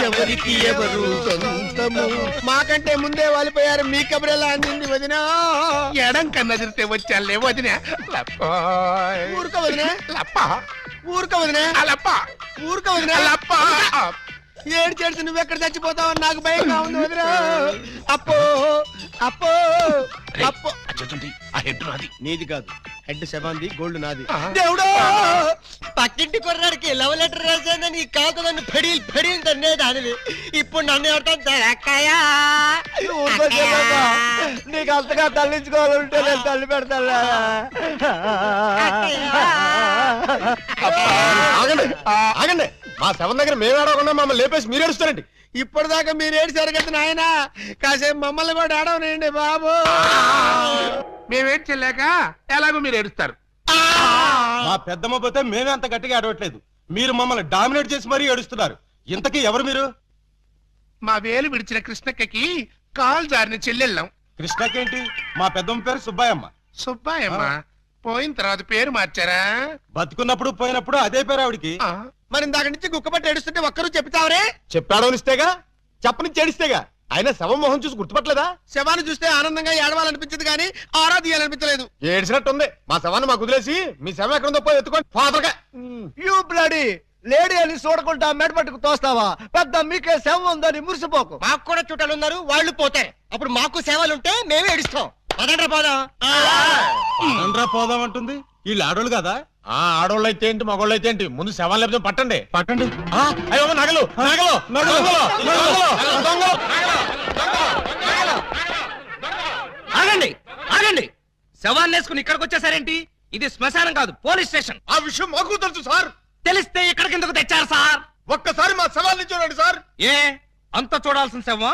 ఎవరికి ఎవరు సొంతము. మాకంటే ముందే వాలిపోయారు, మీ కబురెలా అందింది వదిన. ఎడం కన్నా తిరిగితే వచ్చాలే వదిన. ఊరుక వదిన, లప్ప ఊరుక వదిన, లప్ప ఊరుక వదిన. లప్ప. ఏడ్చేసి నువ్వెక్కడ చచ్చిపోతావు నాకు భయంగా ఉంది వదిన. అప్పో అప్పో అప్పో. ఆ హెడ్ నాది. నీది కాదు, హెడ్ శవాంది గోల్డ్ నాది. దేవుడు పక్కింటి కుర్రాడికి లవ్ లెటర్ రాశానని కాదు నన్ను ఫెడీలు ఫెడీలు తన్నే దానివి. ఇప్పుడు నన్ను ఎవరితో నీకు అంతగా తల్లించుకోవాలంటే నేను తల్లి పెడతాను. ఆగండి ఆగండి, మా శవం దగ్గర మేము ఆడకుండా మమ్మల్ని లేపేసి మీరు ఏడుస్తారండి. ఇప్పటిదాకా మీరు ఏడ్చారు కదా నాయన, కాసేపు మమ్మల్ని కూడా ఆడవనండి బాబు. మేమేం చెల్లాక ఎలాగో మీరు ఏడుస్తారు. మా పెద్దమ్మ పోతే మేమే అంత గట్టిగా ఆడవట్లేదు, మీరు మమ్మల్ని డామినేట్ చేసి మరీ ఏడుస్తున్నారు. ఇంతకీ ఎవరు మీరు? మా వేలు విడిచిన కృష్ణక్కకి కాలు జారిన చెల్లెళ్ళం. కృష్ణకేంటి? మా పెద్దమ్మ పేరు సుబ్బాయమ్మ. సుబ్బాయమ్మ పోయిన తర్వాత పేరు మార్చారా? బతుకున్నప్పుడు పోయినప్పుడు అదే పేరు ఆవిడికి. మరి ఇందాక నుంచి గుక్కపట్టి ఏడుస్తుంటే ఒక్కరు చెప్తావరే? చెప్పాడనిస్తేగా, చెప్పని చేడిస్తేగా. ఆయన శవం మొహం చూసి గుర్తుపట్టలేదా? శవాన్ని చూస్తే ఆనందంగా ఏడవాలనిపించింది కానీ ఆరా తీయాలనిపించలేదు. ఏడ్చినట్టుంది. మా శవాన్ని మాకు వదిలేసి మీ శవం ఎక్కడుందో పోయి ఎత్తుకోండి ఫాదర్గా. యూ బ్లడీ లేడీ అని చూడకుండా మెడపట్టుకు తోస్తావా? పెద్ద మీకే సేవ ఉందని మురిసిపోకు. మాకు కూడా చుట్టాలు ఉన్నారు, వాళ్ళు పోతారు. అప్పుడు మాకు సేవలుంటే మేమే ఏడుస్తాం. పదండ్రా పోదాం. పదండ్రా పోదామంటుంది. వీళ్ళు ఆడోళ్ళు కదా? ఆడోళ్ళు అయితే ఏంటి, మగోళ్ళు అయితే ఏంటి, ముందు శవాలు లేకపోతే పట్టండి. పట్టండి. అయ్యో నగలు నగలు ఆగండి ఆగండి, శవాన్ని వేసుకుని ఇక్కడికి వచ్చేసారేంటి? ఇది శ్మశానం కాదు, పోలీస్ స్టేషన్. ఆ విషయం మాకు తెలుసు సార్. తెలిస్తే ఇక్కడికి ఎందుకు తెచ్చారు సార్? ఒక్కసారి మా శవాన్ని చూడండి సార్. ఏ అంత చూడాల్సిన శవమా?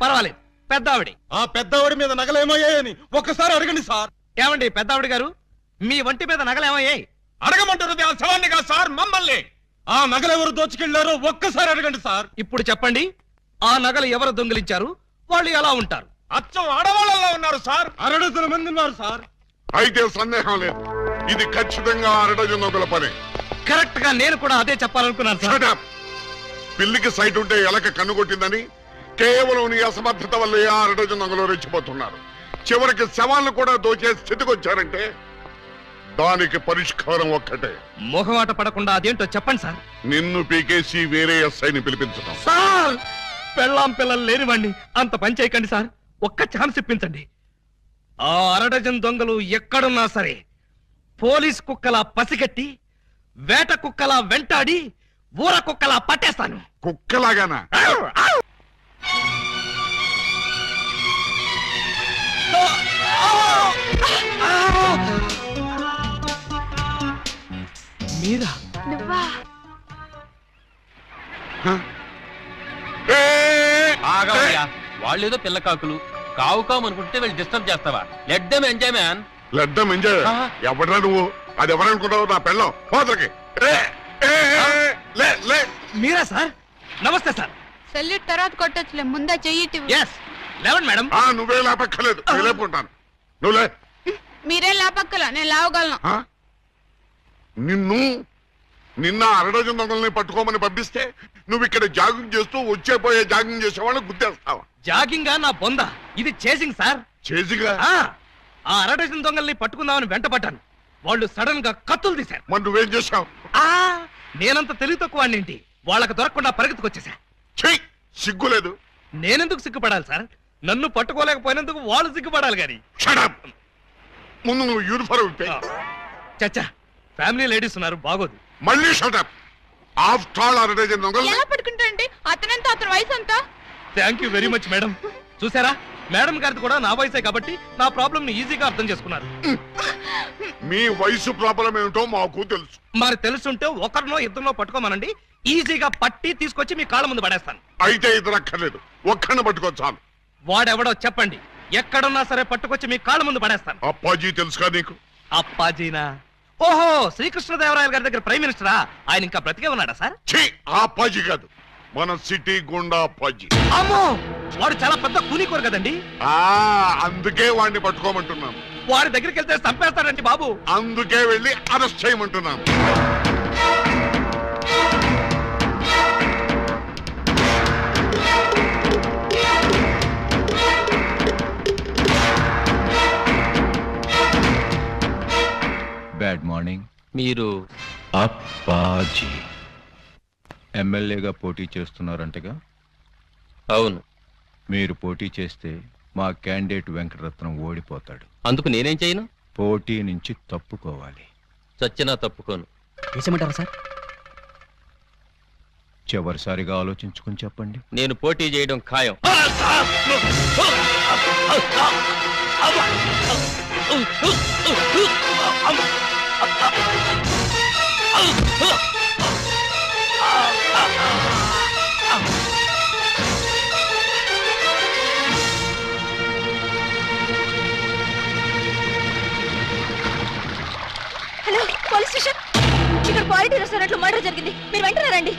పర్వాలేదు, పెద్దావిడి. ఆ పెద్దవాడి మీద నగలేమయ్యాయని ఒక్కసారి అడగండి సార్. ఏమండి పెద్దావిడి గారు, మీ వంటి మీద నగలేమయ్యాయి? అడగమంటారు ఆ శవాన్ని కాదు సార్, మమ్మల్ని. ఆ నగలు ఎవరు దోచుకెళ్లారో ఒక్కసారి అడగండి సార్. ఇప్పుడు చెప్పండి, ఆ నగలు ఎవరు దొంగిలించారు, వాళ్ళు ఎలా ఉంటారు? అచ్చం ఆడవాళ్ళలో ఉన్నారు సార్. 6 మంది ఉన్నారు సార్. అయితే సందేహం లేదు, ఇది ఖచ్చితంగా 6 దొంగల పని. కరెక్ట్ గా నేను కూడా అదే చెప్పాలనుకున్నాను సార్. Shut up. పిల్లికి సైట్ ఉంటే ఎలక కన్నుకొట్టిందని కేవలం నీ అసమర్థత వల్ల 6 దొంగలు రెచ్చిపోతున్నారు. చివరికి శవాలను కూడా దోచే స్థితికి వచ్చారంటే దానికి పరిష్కారం ఒక్కటే. మొహమాట పడకుండా అదేంటో చెప్పండి సార్. నిన్ను పీకేసి వేరే ఎస్ఐని పిలిపించడం. సార్ పెళ్ళాం పిల్లలు లేనివ్వండి, అంత పని చేయకండి సార్. ఒక్క ఛాన్స్ ఇప్పించండి. ఆ 6 దొంగలు ఎక్కడున్నా సరే పోలీస్ కుక్కలా పసిగట్టి, వేట కుక్కలా వెంటాడి, ఊర కుక్కలా పట్టేస్తాను. కుక్కలాగానా? మీరా? వాళ్ళేదో పిల్లకాకులు కావు కావు అనుకుంటే వీళ్ళు డిస్టర్బ్ చేస్తావా? Let them enjoy man. లెద్దం enjoy. ఎవడరా నువ్వు? అది ఎవరనుకుంటావు? నా పెళ్ళం పోతలకి. మీరా సార్? నమస్తే సార్. సెల్యూట్ తర్వాత కొట్టొచ్చులే, ముందే చెయ్యి. ఎస్ లేవండి మేడం. నువ్వే లేపక్కర్లేదు, నేను లేపుకుంటాను. నువ్వు లే. మీరే లాపక్కల, నేను లావగలను. నిన్న 6 దొంగల్ని పట్టుకోమని పంపిస్తే నువ్వు ఇక్కడ జాగింగ్ చేస్తూ వచ్చేపోయే జాగింగ్ చేసేవాళ్ళని గుర్తేస్తావా? జాగింగా నా బొంద, ఇది చేసింగ్ సార్. చేసిగా? ఆ 6 దొంగల్ని పట్టుకుందామని వెంటపడ్డాను. వాళ్ళు సడన్ గా కత్తులు తీశారు. మరి నువ్వేం చేశావు? నేనంత తెలివి తక్కువ ఏంటి, వాళ్ళకి దొరకకుండా పరిగెత్తుకొచ్చేసా. సిగ్గులేదు? నేనెందుకు సిగ్గుపడాలి సార్? నన్ను పట్టుకోలేకపోయినందుకు వాళ్ళు సిగ్గుపడాలి గాని. ముందు నువ్వు యూనిఫారం ఇప్పే. చచ్చా, ఫ్యామిలీ లేడీస్ ఉన్నారు, బాగోదు. మళ్ళీ షటప్. ఆఫ్టర్ ఆల్ 6 దొంగలు. ఎలా పట్టుకుంటారండి? అతనంతా అతని వయసు అంతా. Thank you very much madam. చూసారా, మేడం గారిది కూడా నా వయసే కాబట్టి నా ప్రాబ్లం ని ఈజీగా అర్థం చేసుకున్నారు. మీ వయసు ప్రాబ్లం ఏమిటో మాకు తెలుసు. మరి తెలుసుంటే ఒకరినో ఇద్దరినో పట్టుకోమనండి, ఈజీగా పట్టి తీసుకొచ్చి మీ కాళ్ళ ముందు పడేస్తాను. అయితే ఇద్దరు అక్కర్లేదు, ఒక్కడిని పట్టుకోవచ్చు. వాడెవడో చెప్పండి, ఎక్కడున్నా సరే పట్టుకొచ్చి మీ కాళ్ళ ముందు పడేస్తాను. అప్పాజీ తెలుసుగా నీకు? అప్పాజీనా? ఓహో, శ్రీకృష్ణదేవరాయల గారి దగ్గర ప్రైమ్ మినిస్టరా? ఆయన ఇంకా బ్రతికే ఉన్నాడా సార్? ఆ అప్పాజీ కాదు, మన సిటీ గుండా అప్పాజీ. అమ్మో, వాడు చాలా పెద్ద కూలీకోరు కదండి. అందుకే వాడిని పట్టుకోమంటున్నాను. వాడి దగ్గరికి వెళ్తే చంపేస్తాడండి బాబు. అందుకే వెళ్ళి అరెస్ట్ చేయమంటున్నాను. Bad morning. మీరు అప్పాజీ ఎమ్మెల్యేగా పోటీ చేస్తున్నారంటగా? అవును. మీరు పోటీ చేస్తే మా క్యాండిడేట్ వెంకటరత్నం ఓడిపోతాడు. అందుకు నేనేం చేయను? పోటీ నుంచి తప్పుకోవాలి. చచ్చినా తప్పుకోను. వేసేమంటారా సార్? చివరిసారిగా ఆలోచించుకుని చెప్పండి. నేను పోటీ చేయడం ఖాయం. Hello, police station. ఇక్కడ క్వాలిటీ రెస్టారెంట్ లో మర్డర్ జరిగింది. మీరు వెంటనే రండి.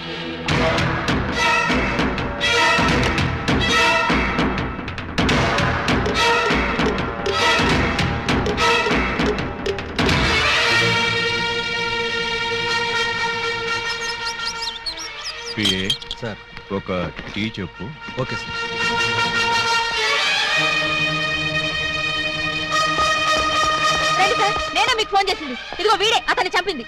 పిఏ సార్, ఒక టీ చెప్పు. Okay sir. రండి సార్, నేనే మీకు ఫోన్ చేసింది. ఇదిగో వీడే అతన్ని చంపింది.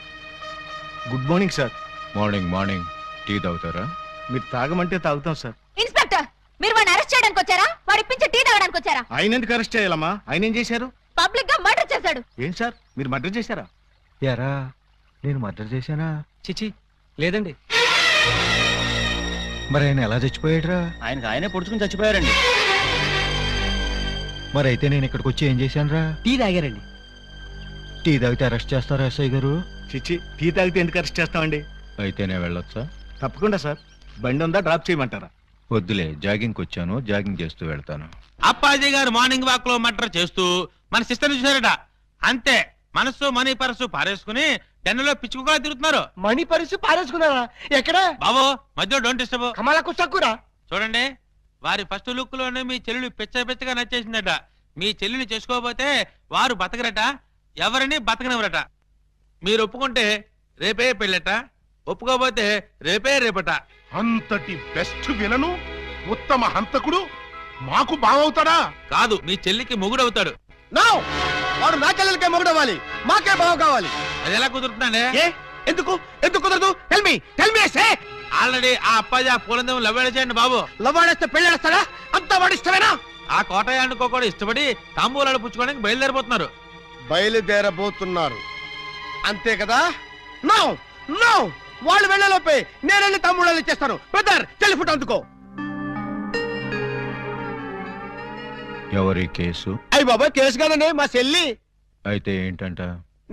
Good morning sir. Morning morning. Tea తాగుతారా? మీరు తాగమంటే తాగుతాం సార్. ఇన్స్పెక్టర్, మీరు వాడిని అరెస్ట్ చేయడానికి వచ్చారా? వాడి ఇప్పించి టీ తాగడానికి వచ్చారా? ఆయన ఎందుకు అరెస్ట్ చేయాలమ్మా? ఆయన ఏం చేశారు? పబ్లిక్ గా మర్డర్ చేశాడు. ఏం సార్, మీరు మర్డర్ చేశారా? యారా, నేను మర్డర్ చేశానా? చిచి లేదండి. మరి ఆయన ఎలా చచ్చిపోయాడురా? ఆయనకు ఆయనే పొడుచుకుని చచ్చిపోయారండి. మరి అయితే నేను ఇక్కడికి వచ్చి ఏం చేశానురా? టీ తాగారండి. టీ తాగితే అరెస్ట్ చేస్తారా ఎస్ఐ గారు? చిచ్చి, టీ తాగితే ఎందుకు అరెస్ట్ చేస్తామండి? అయితే నేను వెళ్ళొచ్చా? తప్పకుండా సార్. బండి ఉందా, డ్రాప్ చేయమంటారా? వద్దులే, జాగింగ్కి వచ్చాను, జాగింగ్ చేస్తూ వెళ్తాను. అప్పాజీ గారు మార్నింగ్ వాక్ లో మర్డర్ చేస్తూ మన సిస్టర్ చూసారట. అంతే, మనసు మనీ పర్సు పారేసుకుని టెన్నులో పిచ్చుకుగా తిరుగుతున్నారు. మణి పరిస్థితి పారేసుకున్నారా? ఎక్కడ? బాబో, మధ్యలో డోంట్ డిస్టర్బ్. కమలకు చక్కురా. చూడండి, వారి ఫస్ట్ లుక్ లోనే మీ చెల్లెలు పిచ్చగా నచ్చేసిందట. మీ చెల్లిని చేసుకోకపోతే వారు బతకరట, ఎవరిని బతకనివ్వరట. మీరు ఒప్పుకుంటే రేపే పెళ్ళట, ఒప్పుకోకపోతే రేపట. అంతటి బెస్ట్ విలను ఉత్తమ హంతకుడు మాకు బావవుతాడా? కాదు, మీ చెల్లికి మొగుడవుతాడు. నో, వాడు నా చెల్లెలకే మొగుడవ్వాలి, మాకే బావ కావాలి. అది ఎలా కుదురుతుందండి? ఎందుకు ఎందుకు కుదరదు? టెల్ మీ సే. ఆల్రెడీ ఆ అప్పాజీ ఆ పూలందం లవ్వేడ చేయండి బాబు. లవ్వాడేస్తే పెళ్ళేస్తాడా? అంతా వాడు ఇష్టమేనా? ఆ కోటయ్య అనుకో కూడా ఇష్టపడి తాంబూలాలు పుచ్చుకోవడానికి బయలుదేరిపోతున్నారు. బయలుదేరబోతున్నారు అంతే కదా? నో నో, వాళ్ళు వెళ్ళలోపే నేను వెళ్ళి తమ్ముళ్ళు ఇచ్చేస్తాను. బ్రదర్, చెల్లి ఫుట్ అందుకో. ఎవరి కేసు? అయ్యి బాబా, కేసు కాదండి, మా చెల్లి. అయితే ఏంటంట?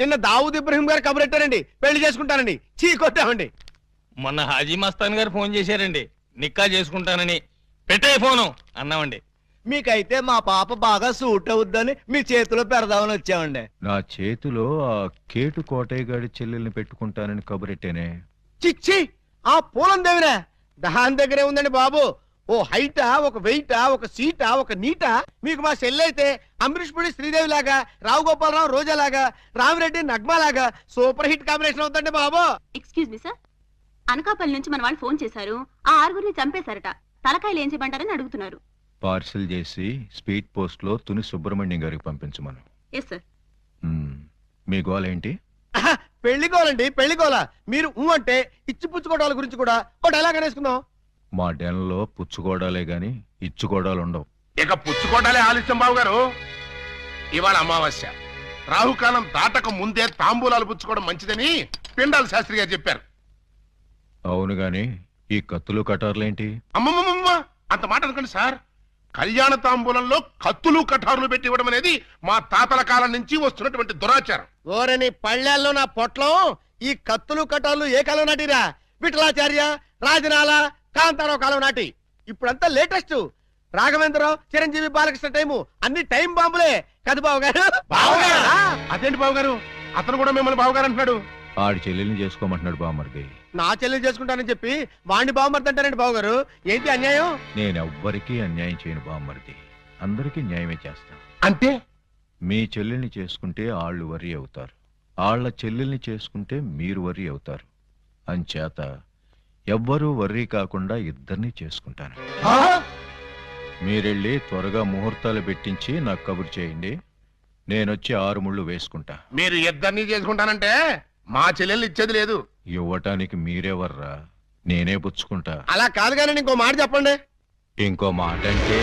నిన్న దావూద్ ఇబ్రహీం గారు కబురెట్టారండి, పెళ్లి చేసుకుంటానండి. చీ కొట్టామండి. మొన్న హాజీ మస్తాన్ గారు ఫోన్ చేశారండి, నిక్కా చేసుకుంటానని. పెట్టే ఫోను అన్నామండి. మీకైతే మా పాప బాగా సూట్ అవుద్దని మీ చేతిలో పెడదామని వచ్చామండి. నా చేతిలో ఆ కేటు కోటయ్య గారి చెల్లెల్ని పెట్టుకుంటానని కబురెట్టేనే. చిచ్చి, ఆ పూలం దేవిరా దాని దగ్గరే ఉందండి బాబు. ఓ హైటా, ఒక వెయిటా, ఒక సీటా, ఒక నీటా. మీకు మా చెల్లైతే అమరీష్ పుడి శ్రీదేవి లాగా, రావు గోపాలరావు రోజా లాగా, రామిరెడ్డి నగ్మా లాగా సూపర్ హిట్ కాంబినేషన్ అవుతుందండి బాబు. ఎక్స్క్యూజ్ మీ సార్, అనకాపల్లి నుంచి మన వాళ్ళు ఫోన్ చేశారు. ఆ ఆరుగురిని చంపేశారట. తలకాయలు ఏం చేయమంటారని అడుగుతున్నారు. పార్సిల్ చేసి స్పీడ్ పోస్ట్ లో తుని సుబ్రహ్మణ్యం గారికి పంపించమను. Yes sir. మీ గోల్ ఏంటి? పెళ్లికోవాలండి, పెళ్లికోవాల. మీరు అంటే ఇచ్చి పుచ్చుకోవడాల గురించి కూడా ఒక డైలాగ్ అనేసుకుందాం. మా డెన్లో పుచ్చుకోవడాలే గాని ఇచ్చుకోవడాలు ఉండవు. ఇక పుచ్చుకోటాలే ఆలస్యం బాబు గారు. ఇవాళ అమావాస్య, రాహుకాలం దాటక ముందే తాంబూలాలు పుచ్చుకోవడం మంచిదని పిండాల శాస్త్రి గారు చెప్పారు. అవును గాని ఈ కత్తులు కటార్లేంటి? అమ్మమ్మమ్మ, అంత మాట అనుకోండి సార్. కళ్యాణ తాంబూలంలో కత్తులు కటారులు పెట్టి ఇవ్వడం అనేది మా తాతల కాలం నుంచి వస్తున్నటువంటి దురాచారం. ఓరని పళ్ళెల్లో నా పొట్లం. ఈ కత్తులు కటార్లు ఏ కాలం నాటిరా? విఠలాచార్య, రాజనాల, కాంతారావు కాలం నాటి. ఇప్పుడంతా లేటెస్ట్. రాఘవేంద్రరావు, చిరంజీవి, బాలకృష్ణ టైము అన్ని టైం బాంబులే కదా బాబు గారు? అదేంటి బాబు గారు, అతను కూడా మిమ్మల్ని బావగారు అంటున్నాడు. ఆడి చెల్లెల్ని చేసుకోమంటున్నాడు బామర్ది. నా చెల్లెలు చేసుకుంటానని చెప్పి వాణ్ణి బావమర్ది అంటారండి బాబు గారు. ఏంటి అన్యాయం? నేనెవ్వరికీ అన్యాయం చేయను బామర్ది, అందరికీ న్యాయమే చేస్తాను. అంటే మీ చెల్లెల్ని చేసుకుంటే ఆళ్ళు వరి అవుతారు, ఆళ్ల చెల్లెల్ని చేసుకుంటే మీరు వరి అవుతారు. అంచేత ఎవ్వరూ వర్రీ కాకుండా ఇద్దరిని చేసుకుంటాను. మీరెళ్ళి త్వరగా ముహూర్తాలు పెట్టించి నాకు కబురు చేయండి. నేనొచ్చి 6 ముళ్ళు వేసుకుంటా. మీరు ఇద్దరిని చేసుకుంటానంటే మా చెల్లెల్ని ఇచ్చేది లేదు. ఇవ్వటానికి మీరెవర్రా, నేనే పుచ్చుకుంటా. అలా కాదు కానీ ఇంకో మాట చెప్పండి. ఇంకో మాట అంటే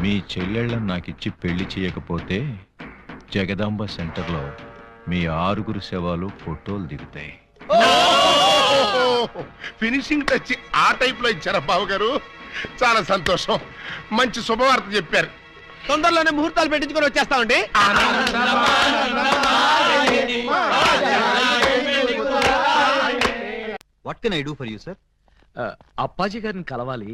మీ చెల్లెళ్ళని నాకిచ్చి పెళ్లి చేయకపోతే జగదాంబ సెంటర్లో మీ 6 శవాలు ఫోటోలు దిగుతాయి. ఫినిషింగ్ టచ్ ఆ టైప్ లో ఇచ్చారా బాబు గారు? చాలా సంతోషం, మంచి శుభవార్త చెప్పారు. తొందరలోనే ముహూర్తాలు పెట్టించుకొని వచ్చేస్తామండి. What can I do for you sir? Appaji గారిని కలవాలి,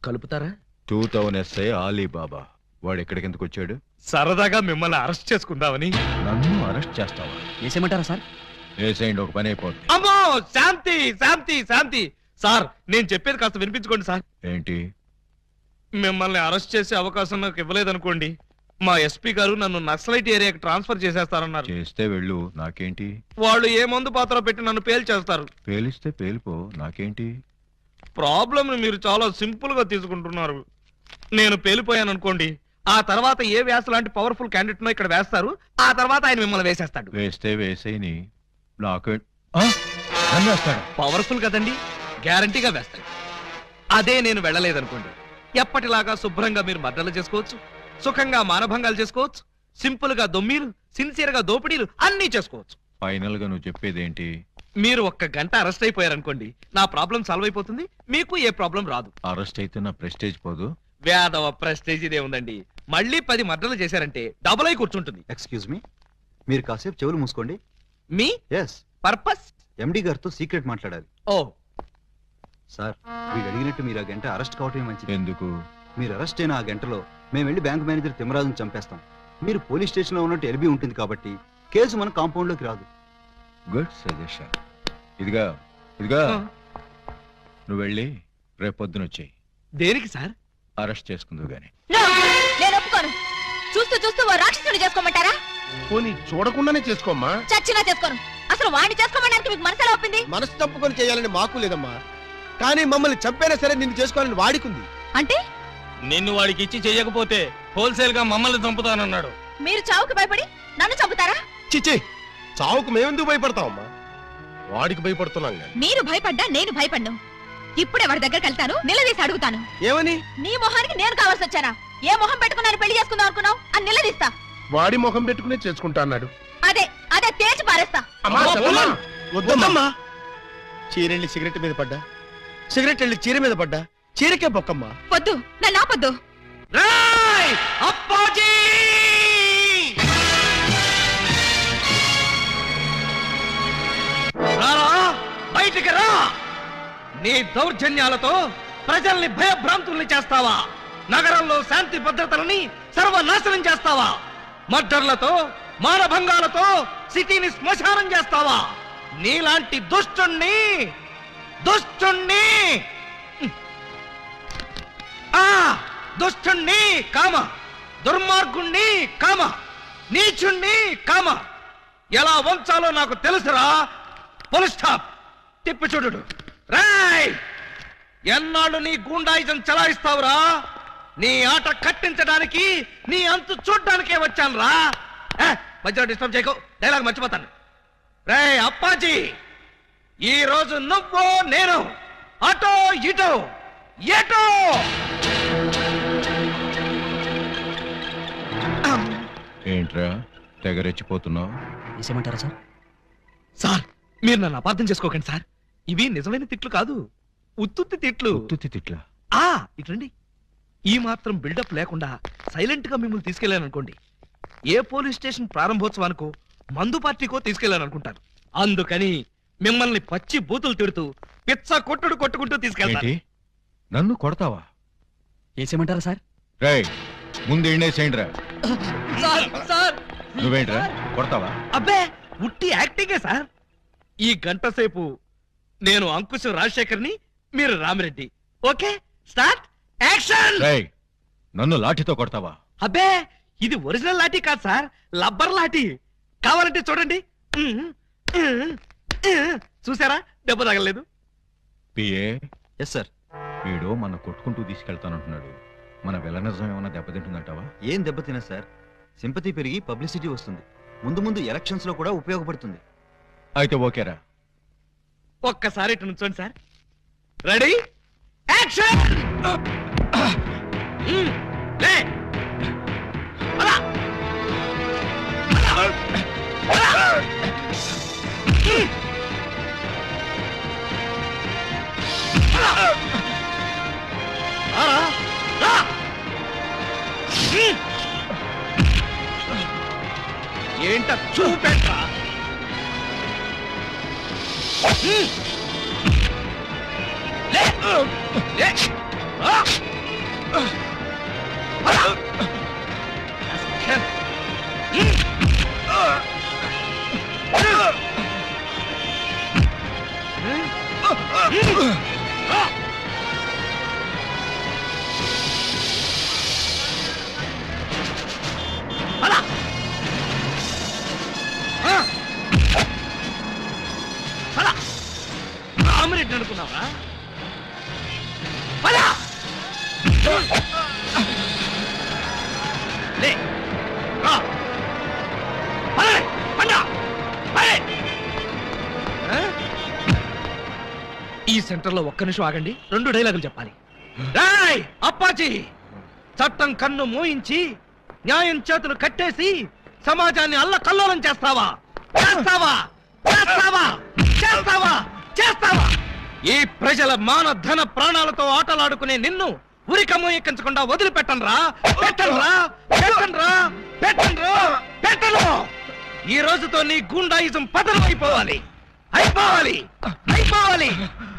కలుపుతారా? 2000 SI ఆలీబాబా వాడు ఎక్కడికి ఎందుకు వచ్చాడు? సరదాగా మిమ్మల్ని అరెస్ట్ చేసుకుందామని. నన్ను అరెస్ట్ చేస్తావా? వేసేయమంటారా సార్? వేసేయండి, ఒక పని అయిపోద్ది. అమ్మో, శాంతి శాంతి శాంతి. సార్ నేను చెప్పేది కాస్త వినిపించుకోండి సార్. ఏంటి? మిమ్మల్ని అరెస్ట్ చేసే అవకాశం నాకు ఇవ్వలేదనుకోండి, మా ఎస్పీ గారు నన్ను నక్సలైట్ ఏరియాకి ట్రాన్స్ఫర్ చేసేస్తారన్నారు. చేస్తే వెళ్ళు, నాకేంటి? వాళ్ళు ఏ మందు పాత్ర పెట్టి నన్ను పేల్చేస్తారు. పేలిస్తే పేలిపో, నాకేంటి? ప్రాబ్లం మీరు చాలా సింపుల్ గా తీసుకుంటున్నారు. నేను పేలిపోయాను అనుకోండి, ఆ తర్వాత ఏ వ్యాస లాంటి పవర్ఫుల్ క్యాండిడేట్ నో ఇక్కడ వేస్తారు, ఆ తర్వాత ఆయన మిమ్మల్ని వేసేస్తాడు. వేస్తే వేసేయని, నాకు నన్ను వేస్తాడు. పవర్ఫుల్ కదండి, గ్యారంటీగా వేస్తాడు. అదే నేను వెళ్ళలేదనుకోండి, ఎప్పటిలాగా శుభ్రంగా మీరు మర్డర్లు చేసుకోవచ్చు, సుఖంగా మానభంగాలు చేసుకోవచ్చు, సింపుల్ గా దొమ్మీలు, సిన్సియర్ గా దోపిడీలు అన్నీ చేసుకోవచ్చు. ఫైనల్ గా నువ్వు చెప్పేదేంటి? మీరు 1 గంట అరెస్ట్ అయిపోయారనుకోండి, నా ప్రాబ్లం సాల్వ్ అయిపోతుంది, మీకు ఏ ప్రాబ్లం రాదు. అరెస్ట్ అయితే నా ప్రెస్టేజ్ పోదు? వేదవ ప్రెస్టేజ్ ఇదే ఉందండి. మళ్ళీ 10 మర్డర్లు చేశారంటే డబుల్ అయి కూర్చుంటుంది. ఎక్స్క్యూజ్ మీ, మీరు కాసేపు చెవులు మూసుకోండి. Me yes, purpose? ఎండి గారితో సీక్రెట్ మాట్లాడాలి. ఓ సార్, వీడు అడిగినట్టు మీరు ఆ గంట అరెస్ట్ కావటమే మంచిది. ఎందుకు? మీరు అరెస్ట్ అయిన ఆ గంటలో మేము వెళ్ళి బ్యాంక్ మేనేజర్ తిమ్మరాజును చంపేస్తాం. మీరు పోలీస్ స్టేషన్ లో ఉన్నట్టు ఎల్బీ ఉంటుంది కాబట్టి కేసు మన కాంపౌండ్ లోకి రాదు. Good suggestion. ఇదిగా నువ్వు వెళ్ళి రేపొద్దున వచ్చేయి. దేనికి సార్? అరెస్ట్ చేసుకుందువు గాని. నేను ఒప్పుకోను. చూస్తూ చూస్తూ ఓ రాక్షసుని చేసుకోమంటారా? పోనీ చూడకుండానే చేసుకోమ్మా. చచ్చినా చేసుకోను. అసలు వాడిని చేసుకోమడానికి మీకు మనసులో ఒప్పింది? మనసు తప్పుకొని చేయాలని మాకు లేదమ్మా, కానీ మమ్మల్ని చంపైనా సరే నిన్ను చేసుకోవాలని వాడికుంది. అంటే నిన్ను వాడికి ఇచ్చి చేయకపోతే హోల్సేల్ గా మమ్మల్ని చంపుతానన్నాడు. మీరు చావుకు భయపడి నన్ను చంపుతారా? చిచ్చి, చావుకు మేమెందుకు భయపడతామమ్మా? వాడికి భయపడుతున్నాం కానీ. మీరు భయపడ్డా నేను భయపడ్ను. ఇప్పుడే వాడి దగ్గరికి వెళ్తాను, నిలదీసి అడుగుతాను. ఏమని? నీ మొహానికి నేను కావాల్సి వచ్చానా? ఏ మొహం పెట్టుకున్నాను పెళ్లి చేసుకుందాం అనుకున్నావు అని నిలదీస్తా. వాడి ముఖం పెట్టుకునే చేసుకుంటా అన్నాడు. అదే అదే తేల్చి పారేస్తా. అమ్మా, చెల్లమ్మా. వద్దమ్మా. చీరెళ్ళి సిగరెట్ మీద పడ్డా, సిగరెట్ వెళ్ళి చీర మీద పడ్డా, చీరకే బొక్కమ్మా. వద్దు, నన్ను ఆపొద్దు. రేయ్ అప్పాజీ! రారా, బయటికి రా. నీ దౌర్జన్యాలతో ప్రజల్ని భయభ్రాంతుల్ని చేస్తావా? నగరంలో శాంతి భద్రతలని సర్వనాశనం చేస్తావా? మర్డర్లతో, మానభంగాలతో సిటీని శ్మశానం చేస్తావా? నీలాంటి దుష్టుణ్ణి దుష్టుణ్ణి కామ, దుర్మార్గుణ్ణి కామ, నీచుణ్ణి కామ ఎలా వంచాలో నాకు తెలుసురా. Full stop. తిప్పి చూడు. రాయ్, ఎన్నాళ్ళు నీ గూండాయిజం చలాయిస్తావురా? నీ ఆట కట్టించడానికి, నీ అంతు చూడ్డానికే వచ్చాను రా. మధ్యలో డిస్టర్బ్ చేయకు, డైలాగ్ మర్చిపోతాను. రేయ్ అప్పాజీ, ఈ రోజు నువ్వు నేను అటో ఇటో ఎటో. ఏంట్రా తెగ రెచ్చిపోతున్నావు? వేసేయమంటారా సార్? సార్, మీరు నన్ను అపార్థం చేసుకోకండి సార్. ఇవి నిజమైన తిట్లు కాదు, ఉత్తుత్తి తిట్లు. తిట్లా? ఇట్లండి. ఈ మాత్రం బిల్డప్ లేకుండా సైలెంట్ గా మిమ్మల్ని తీసుకెళ్లాననుకోండి, ఏ పోలీస్ స్టేషన్ ప్రారంభోత్సవానికో మందు పార్టీకో తీసుకెళ్లాననుకుంటారు. అందుకని మిమ్మల్ని పచ్చి బూతులు తిడుతూ పిచ్చ కొట్టుకుంటూ తీసుకెళ్తాను. నన్ను కొడతావా? వేసేయమంటారా సార్? రేయ్, ముందు ఎండేసేయండిరా. సార్ నువ్వేంట్రా కొడతావా? అబ్బే, ఉట్టి యాక్టింగే సార్. ఈ గంట సేపు నేను అంకుశం రాజశేఖర్ని, మీరు రామిరెడ్డి. Okay, start action. రేయ్, నన్ను లాఠీతో కొడతావా? అబ్బే, ఇది ఒరిజినల్ లాఠీ కాదు సార్, లబ్బర్ లాఠీ. కావాలంటే చూడండి. చూసారా, దెబ్బ తగలేదు. పిఏ. Yes sir. వీడు మన కొట్టుకుంటూ తీసుకెళ్తానంటున్నాడు. మన విలనిజం ఏమైనా దెబ్బతింటుందంటావా? ఏం దెబ్బతినా సార్, సింపతి పెరిగి పబ్లిసిటీ వస్తుంది. ముందు ముందు ఎలక్షన్స్ లో కూడా ఉపయోగపడుతుంది. అయితే ఓకేరా. ఒక్కసారి ఇటు నుంచోండి సార్. Ready action. లే ఏంట చూపెట్టా రామరెడ్డి అనుకున్నావా? ఈ సెంటర్లో ఒక్క నిమిషం ఆగండి, 2 డైలాగులు చెప్పాలి. రాయ్ అప్పాజీ, చట్టం కన్ను మోయించి న్యాయం చేతులు కట్టేసి సమాజాన్ని అల్లకల్లోలం చేస్తావా? చేస్తావా? చేస్తావా? చేస్తావా? చేస్తావా? ఈ ప్రజల మాన ధన ప్రాణాలతో ఆటలాడుకునే నిన్ను ఉరికమ్మ ఎక్కించకుండా వదిలిపెట్టనురా. పెట్టనురా, పెట్టనురా, పెట్టనురా, పెట్టను. ఈ రోజుతో నీ గుండాయిజం పతనం అయిపోవాలి. అయిపోవాలి, అయిపోవాలి,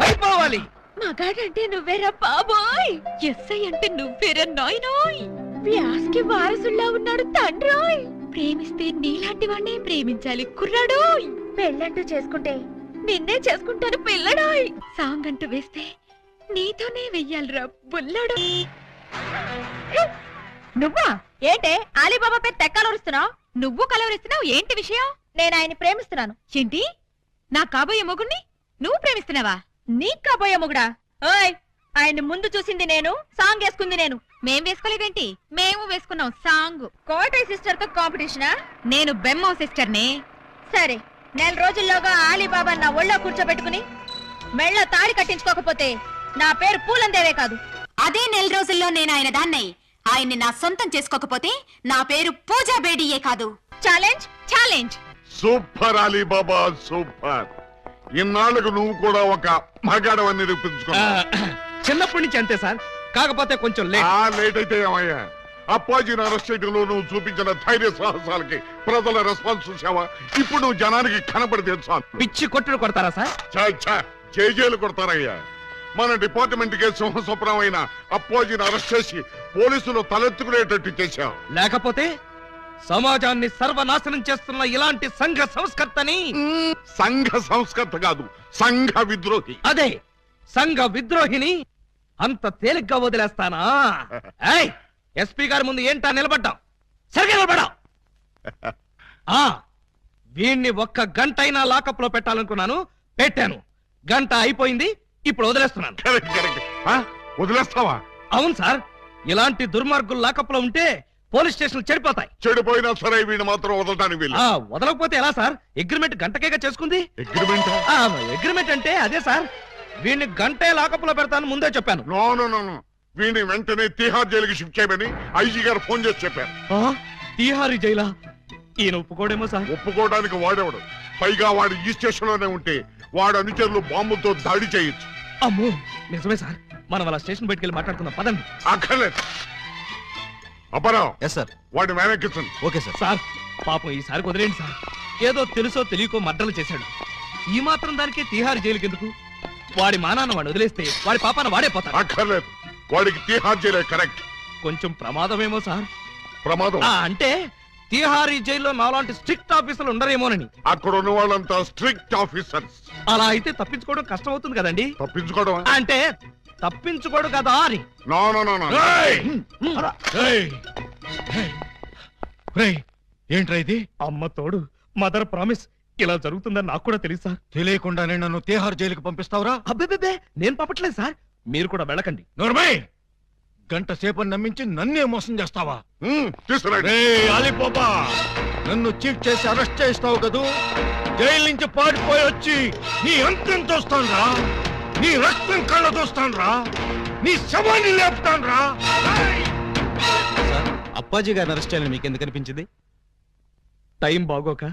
అయిపోవాలి. మగాడంటే నువ్వేరా బాబోయ్, ఎస్ఐ అంటే నువ్వేరా నాయనోయ్, వ్యాస్కి వారసుల్లా ఉన్నాడు తండ్రోయ్. ప్రేమిస్తే నీలాంటి వాడినే ప్రేమించాలి కుర్రాడోయ్. పెళ్ళంటూ చేసుకుంటే నిన్నే చేసుకుంటాను పిల్లడోయ్. సాంగ్ అంటూ వేస్తే నీతోనే వెయ్యాలిరా బుల్లడు. నువ్వా ఏంటే ఆలీబాబా పేరు తెక్కలరుస్తున్నావు? నువ్వు కలవరిస్తున్నావు ఏంటి విషయం? నేను ఆయన్ని ప్రేమిస్తున్నాను. ఏంటి? నా కాబోయే మొగుణ్ణి నువ్వు ప్రేమిస్తున్నావా? నీ కాబోయే మొగుడా? ఓయ్, ఆయన ముందు చూసింది నేను, సాంగ్ వేసుకుంది నేను. మేం వేసుకోలేదేంటి? మేము వేసుకున్నాం సాంగ్. కోటయ్య సిస్టర్ తో కాంపిటీషనా? నేను బెమ్మో సిస్టర్ నే. సరే, 4 రోజుల్లోగా ఆలీబాబా నా ఒళ్ళో కూర్చోబెట్టుకుని మెళ్ళ తాడి కట్టించుకోకపోతే నా పేరు పూలందేవే కాదు. అదే 4 రోజుల్లో నేను ఆయన దాన్నై ఆయన్ని నా సొంతం చేసుకోకపోతే నా పేరు పూజా బేడియే కాదు. Challenge, challenge. Super Alibaba, super. ఇన్నాళ్ళకు నువ్వు కూడా ఒక మగాడవని నిరూపించుకున్నావు. చిన్నప్పటి నుంచి అంతే సార్, కాకపోతే కొంచెం లేట్ అయితే ఏమయ్యా? అప్పాజీని అరెస్ట్ చేయడంలో నువ్వు చూపించిన ధైర్య సాహసాలకి ప్రజల రెస్పాన్స్ చూసావా? ఇప్పుడు నువ్వు జనానికి కనబడితే చాలు. పిచ్చి కొట్టుడు కొడతారా సార్? జైలు కొడతారయ్యా. మన డిపార్ట్మెంట్ కే సింహస్వప్నం అయిన అప్పాజీని అరెస్ట్ చేసి పోలీసులు తలెత్తుకునేటట్టు చేశావు. లేకపోతే సమాజాన్ని సర్వనాశనం చేస్తున్న ఇలాంటి సంఘ సంస్కర్తని. సంఘ సంస్కర్త కాదు, సంఘ విద్రోహి. అదే సంఘ విద్రోహిని అంత తేలిగ్గా వదిలేస్తానా? ఎస్పీ గారి ముందు ఏంటా నిలబడ్డాం? సరిగ్గా నిలబడ్డాం. వీణ్ణి 1 గంట అయినా లాకప్ లో పెట్టాలనుకున్నాను, పెట్టాను. గంట అయిపోయింది, ఇప్పుడు వదిలేస్తున్నాను. వదిలేస్తావా? అవును సార్, ఇలాంటి దుర్మార్గులు లాకప్ లో ఉంటే పోలీస్ స్టేషన్ చెడిపోతాయి. చెడిపోయినా సరే వీడిని మాత్రం వదలటానికి వీలు. వదలకపోతే ఎలా సార్? అగ్రిమెంట్ గంటకేగా చేసుకుంది. అగ్రిమెంట్ అంటే అదే సార్. వీడిని గంటే లాకప్ లో పెడతాను ముందే చెప్పాను. నో, వీడిని వెంటనే తిహార్ జైలుకి షిఫ్ట్ చేయమని ఐజీ గారు ఫోన్ చేసి చెప్పారు. తిహారీ జైలా? ఈయన ఒప్పుకోడేమో సార్. ఒప్పుకోవడానికి వాడేవాడు. పైగా వాడు ఈ స్టేషన్ లోనే ఉంటే వాడు అనుచరులు బాంబులతో దాడి చేయొచ్చు. అమ్మో, నిజమే సార్. మనం అలా స్టేషన్ బయటికి వెళ్ళి మాట్లాడుకుందాం పదండి. అక్కర్లేదు. అపరావు, వాడిని వెనక్కించండి. Okay sir. సార్ పాపం ఈసారి వదిలేండి సార్. ఏదో తెలుసో తెలియకో మర్డర్లు చేశాడు. ఈ మాత్రం దానికే తిహార్ జైలుకి ఎందుకు? వాడి మానాన్ని వాడు వదిలేస్తే వాడి పాపాన వాడే పోతాడు. అక్కర్లేదు, వాడికి తిహార్ జైలే కరెక్ట్. కొంచెం ప్రమాదమేమో సార్. ప్రమాదం అంటే తిహారీ జైల్లో నాలాంటి స్ట్రిక్ట్ ఆఫీసర్లు ఉండరేమోనని. అక్కడ ఉన్న వాళ్ళంతా స్ట్రిక్ట్ ఆఫీసర్స్. అలా అయితే తప్పించుకోవడం కష్టం అవుతుంది కదండి. తప్పించుకోవడం అంటే తప్పించుకోడు కదా అని. ఏంట్రా ఇది? అమ్మ తోడు, మదర్ ప్రామిస్. ఇలా జరుగుతుందని నాకు కూడా తెలుసు సార్. తెలియకుండానే నన్ను తిహార్ జైలుకి పంపిస్తావురా? అబ్బే, నేను పంపట్లేదు సార్. మీరు కూడా వెళ్ళకండి. నోర్మై, గంట సేపు నమ్మించి నన్నే మోసం చేస్తావా? అలీబాబా, నన్ను చీట్ చేసి అరెస్ట్ చేస్తావు కదూ? జైలు నుంచి పారిపోయి వచ్చి నీ అంతం చూస్తానురా, నీ రక్తం కళ్ళ చూస్తానురా, నీ శవాన్ని లేపుతానురా. అప్పాజీ గారిని అరెస్ట్ చేయాలని మీకు ఎందుకు అనిపించింది? టైం బాగోక